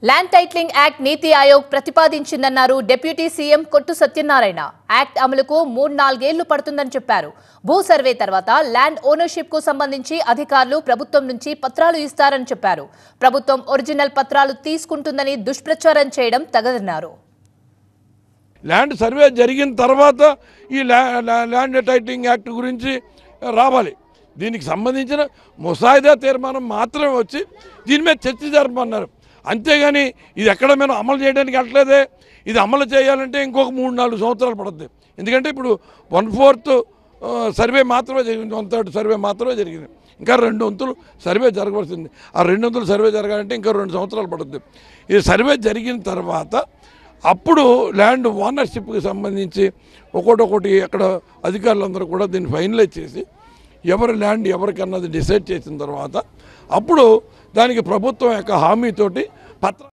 Land titling act నీతి Aayog ప్రతిపాదించిందన్నారు deputy CM కొట్టు Satyanarayana. Act అమలుకు 3-4 ఏళ్లు పడుతుందని చెప్పారు. భూ సర్వే తర్వాత ల్యాండ్ ఓనర్షిప్ కు సంబంధించి అధికారులు ప్రభుత్వం నుంచి పత్రాలు ఇస్తారని చెప్పారు. ప్రభుత్వం ఒరిజినల్ పత్రాలు తీసుకుంటుందని దుష్ప్రచారం చేయడం తగదన్నారు. ల్యాండ్ సర్వే జరిగిన తర్వాత ఈ ల్యాండ్ టైటిలింగ్ యాక్ట్ గురించి రావాలి. దీనికి సంబంధించిన ముసాయిదా తీర్మానం మాత్రమే వచ్చి దీని మీద చర్చ జరపమన్నారు. అంతేగాని ఇది ఎక్కడ మేము అమలు చేయడానికి వెళ్ళలేదే. ఇది అమలు చేయాలంటే ఇంకొక 3-4 సంవత్సరాలు పడుతుంది. ఎందుకంటే ఇప్పుడు 1/4 సర్వే మాత్రమే జరిగింది, 1/3 సర్వే మాత్రమే జరిగింది. ఇంకా 2 వంతులు సర్వే జరగవలసింది. ఆ 2 వంతులు సర్వే జరగాలంటే ఇంకా 2 సంవత్సరాలు పడుతుంది. ఈ సర్వే జరిగిన తర్వాత అప్పుడు ల్యాండ్ ఓనర్షిప్కి సంబంధించి ఒక్కొక్కటి అక్కడ అధికారులందరూ కూడా దీన్ని ఫైనలైజ్ చేసి ఎవరి ల్యాండ్ ఎవరికన్నది డిసైడ్ చేసిన తర్వాత అప్పుడు దానికి ప్రభుత్వం యొక్క హామీతోటి పత్రం